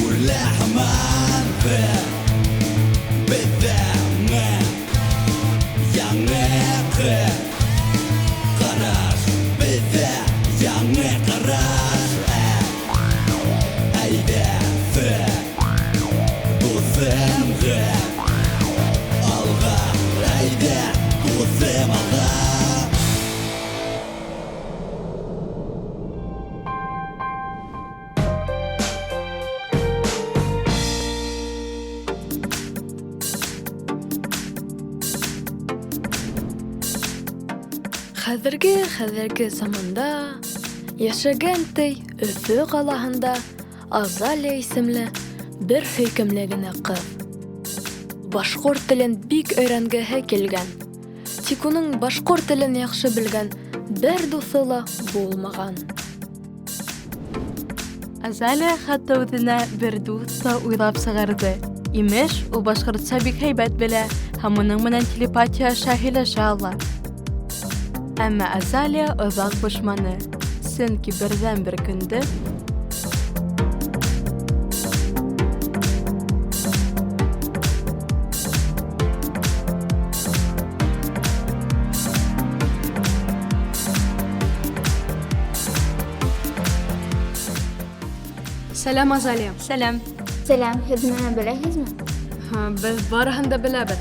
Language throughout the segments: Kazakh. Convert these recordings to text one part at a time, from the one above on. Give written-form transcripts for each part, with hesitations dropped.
واللحمان بالذمة يعنيك قراش بالذا يعنيك قراش أيدا بوثام ألغا أيدا بوثام ألغا Хәзерге заманда яшәгән Өфө калаһында Азалия исемле бер хөкемле генә кыз. Башкорт телен бик өйрәнгәһе килгән. Тик уның башкорт телен яхшы белгән бер дусы ла булмаган. Азалия хәтта үзенә бер дус та уйлап сыгарды. Имеш, ул башкортча бик һәйбәт белә һәм уның менән телепатия аша һөйләшә ала. Әмма Азалия озак бушманы, сөнки бердән-бер көндә Сәлам, Азалия. Сәлам. Сәлам, һез мине беләһезме? Без барыһын да беләбез.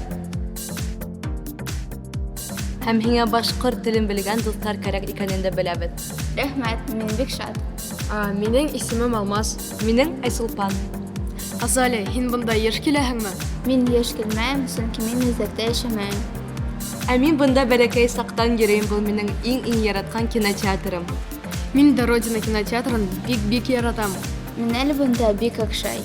Һәм һиңа башкорт телен белгән дуслар кирәк икәнен дә беләбез. Рәхмәт, мин бик шат. Минең исемем Алмаз. Минең Айсулпан. Азалия, һин бында еш киләһеңме? Мин яшь килмәм, чөнки мин үзәктә яшәмәм. Ә мин бында бәләкәй саҡтан йөрөйөм, был минең иң яраткан кинотеатрым. Мин дә Родина кинотеатрын бик яратам. Мин әле бында бик оҡшай.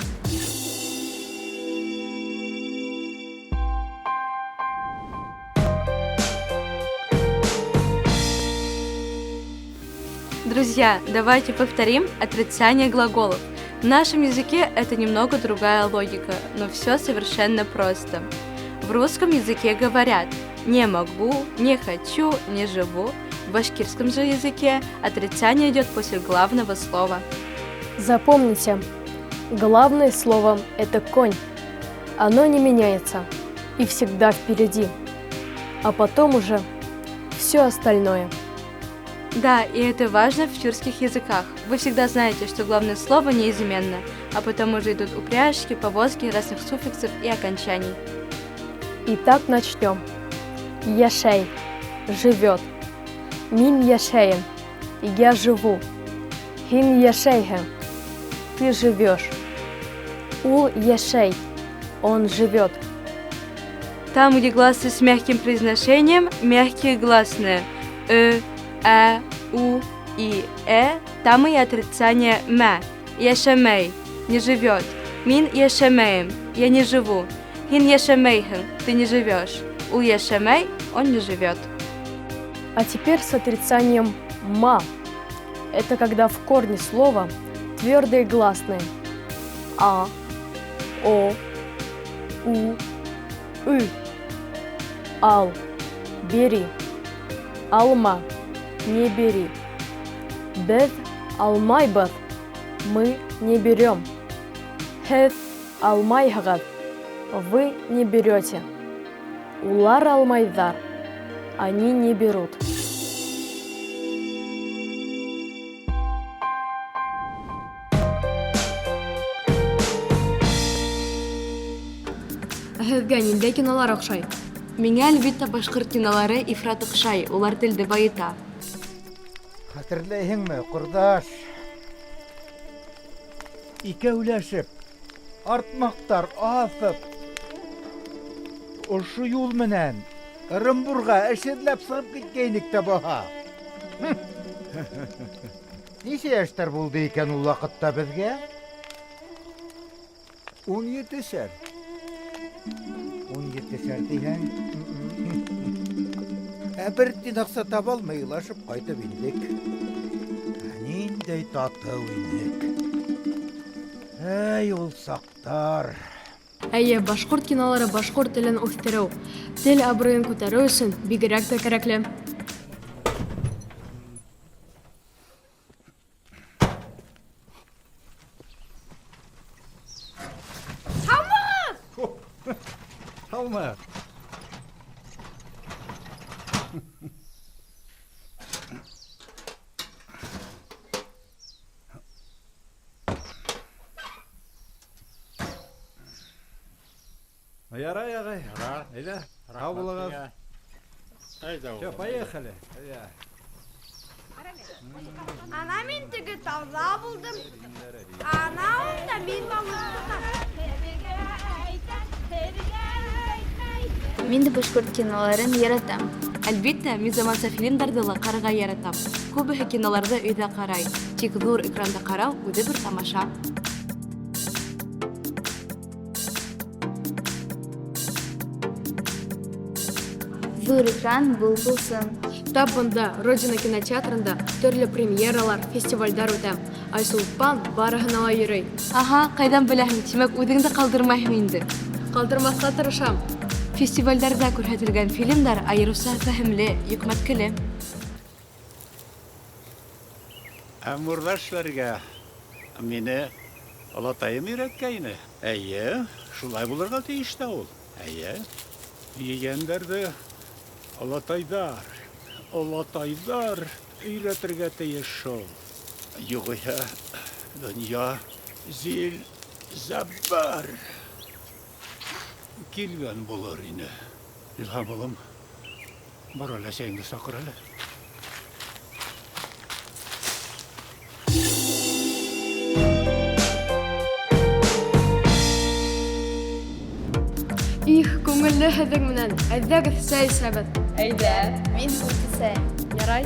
Друзья, давайте повторим отрицание глаголов. В нашем языке это немного другая логика, но все совершенно просто. В русском языке говорят «не могу», «не хочу», «не живу». В башкирском же языке отрицание идет после главного слова. Запомните, главное слово – это конь. Оно не меняется и всегда впереди, а потом уже все остальное. Да, и это важно в тюркских языках. Вы всегда знаете, что главное слово неизменно, а потом уже идут упряжки, повозки разных суффиксов и окончаний. Итак, начнем. Яшей – живет. Мин яшеем – я живу. Хин яшейхем – ты живешь. Ул яшей – он живет. Там, где гласные с мягким произношением, мягкие гласные у, и, там и отрицание мэ. Яшамей – не живет. Мин яшамеем – я не живу. Хин яшамейхен – ты не живешь. У яшамей – он не живет. А теперь с отрицанием ма. Это когда в корне слова твердые гласные. А, о, у, ы. Ал – бери. Алма – не бери. Без алмайбыз – мы не берем. Хез алмайһығыҙ – вы не берете. Улар алмайҙар – они не берут. Һеҙгә ниндәй кинолар оҡшай? Миңә әлбиттә башҡорт кинолары ифрат оҡшай, улар телде байыта. Хәтерләйһеңме, ҡорҙаш? Икәүләшеп, артмаҡтар аҫып, ошо юл менән Ырымбурға эшерләп сығып киткәйнек тә баһа. Нисә йәштәр булды икән ул ваҡытта беҙгә? 17-шәр. 17-шәр тиһәң. Бер тин аҡса таба алмай илашып ҡайтып индек. Ниндәй татыу инек. Әй, ул саҡтар. Әйе, башҡорт кинолары башҡорт телен үҫтереү, тел абруйын күтәреү өсөн бигерәк тә кәрәкле. Салма. Ярай, ағай. Әйдә, сау болыңыз. Все, поехали. Ана мен теге тауда булдым. Анау да мин балдым. Мин дә башкорт киноларын яратам. Әлбиттә, мин заманча фильмдарды ла карарга яратам. Күбесе киноларда өйдә карай. Тик зур экранда карау үзе бер тамаша. Зур экран булсын. Тап бында, Родина кинотеатрында төрле премьералар, фестивальдар үтә. Айсулпан барыһына ла йөрөй. Аха, кайдан беләһең? Тимәк, үҙеңде калдырмайһың инде. Калдырмаска тырышам. Фестивальдәрдә күрһәтелгән фильмдар айырыуса фәһемле, йөкмәткеле. Мурдашларга мине олатайым өйрәткәйне. Әйе, шулай булырга тиеш тә ул. Әйе, дигәндәрде олатайдар өйрәтергә тиеш шул. Югыйһә, дөнья зил заббар килгән булыр ине. Илһам улым, бар әле сәйеңде сакыр әле. Их, күңелле һеҙҙең менән. Әйҙәгеҙ сәй эсәбеҙ. Мин һүтсә. Ярай.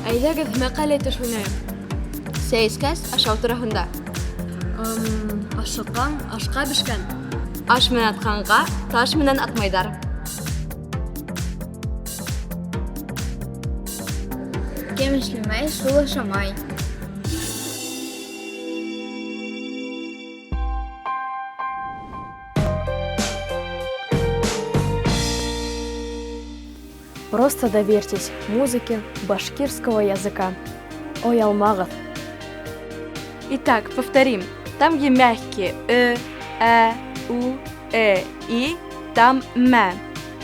Әйҙәгеҙ мәҡәлә итеш уйнайыҡ. Сәйескәс, ашау тураһында. Ашыҡҡан, ашҡа бешкән. Аш менән атҡанға, таш менән атмайҙар. Кем эшләмәй, шул ашамай. Просто доверьтесь музыке башкирского языка. Ой, алмағыз. Итак, повторим. Там, где мягкие у, и, там мә.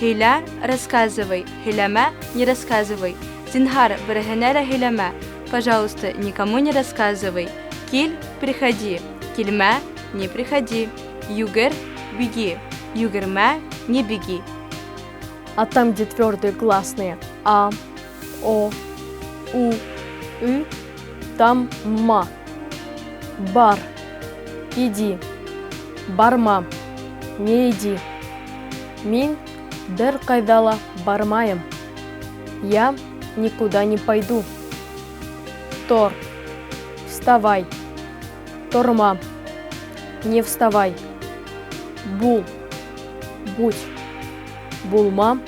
Һөйлә, рассказывай. Һөйләмә, не рассказывай. Зинһар, береһенә лә һөйләмә. Пожалуйста, никому не рассказывай. Кил, приходи. Килмә, не приходи. Югер, беги. Югермә, не беги. А там, где твердые гласные а, о, у, ы, там ма. Бар, иди. Барма, не иди. Мин бер кайда ла бармайым. Я никуда не пойду. Тор, вставай. Торма, не вставай. Бул, будь. Булма,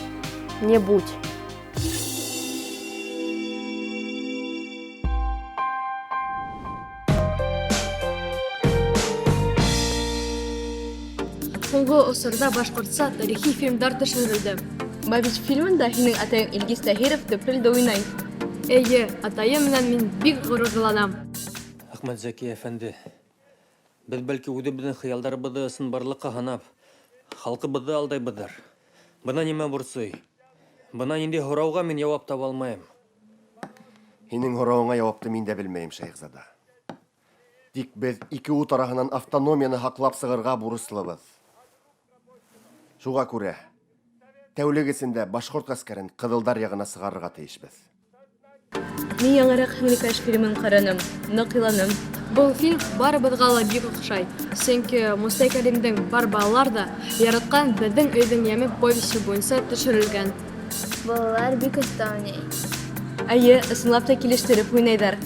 не будь. Һуңғы осорҙа башҡортса тарихи фильмдар төшөрөлдө. Бабич фильмында һинең атайың Илгиз Таһиров төпрөлдө уйнай. Эйе, атайым менән мин бик ғорурланам. Әхмәт Зәки әфәнде, без бәлки үҙебеҙҙең хыялдарыбыҙҙы ысынбарлыҡҡа һанап, халҡыбыҙҙы алдайбыҙҙыр. Бына нимә бурсый. Бына ниндәй һорауға мин яуап таба алмайым. Һинең һорауыңа яуапты мин дә белмәйем, Шәйхзада. Тик без ике ут араһынан автономияны һаҡлап сығырға бурыслыбыҙ. Шуға күрә, тәүлек эсендә башҡорт ғәскәрен ҡыҙылдар яғына сығарырға тейешбеҙ. Мин яңыраҡ Хәмликәш фильмын ҡараным, ныҡ иланым. Был фильм барыбыҙға ла бик оҡшай. Сөнки Мостай Кәримдең бар балалар да яратҡан беҙҙең өйҙөң йәме повести буйынса төшөрөлгән. Балалар бик оҫта уйнай. Әйе, ысынлап та килештереп уйнайҙар.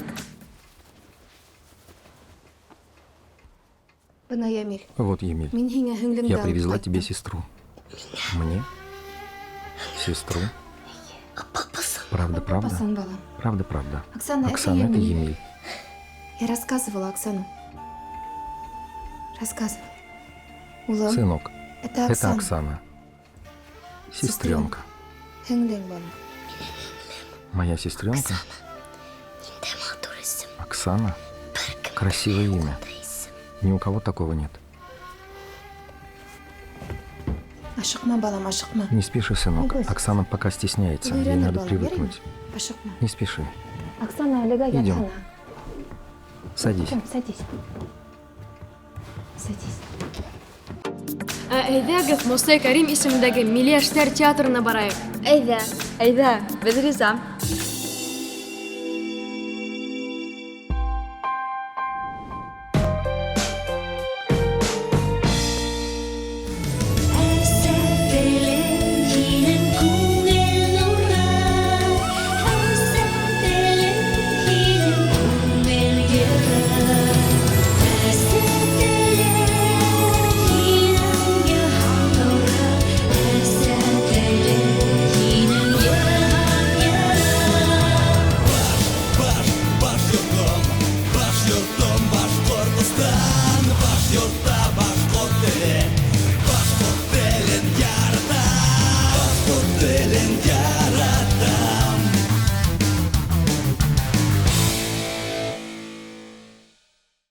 Бына Ямиль. Вот, Емель, Мин һиңә һеңлемде я алып привезла ҡайттым. тебе сестру. Мне? Сестру? Правда, правда? Апасын, балам. Правда, правда. Оксана, Оксана, это Емель. Я рассказывала Оксану. Рассказывала. Улам, Сынок, это это Оксана. Оксана. Сестренка. Хэнглинг бала. Моя сестренка? Оксана? Красивое имя. Ни у кого такого нет. Ашықма, балам, ашықма. Не спеши, сынок. Оксана пока стесняется. Ей надо привыкнуть. Ашықма. Не спеши. Оксана, легай, Идем. ятхана. Садись. Садись. Садись. Әйҙәгеҙ, Мостай Кәрим исемендәге Милли эштәр театрына барайыҡ. Әйҙә. Әйҙә, беҙ риза.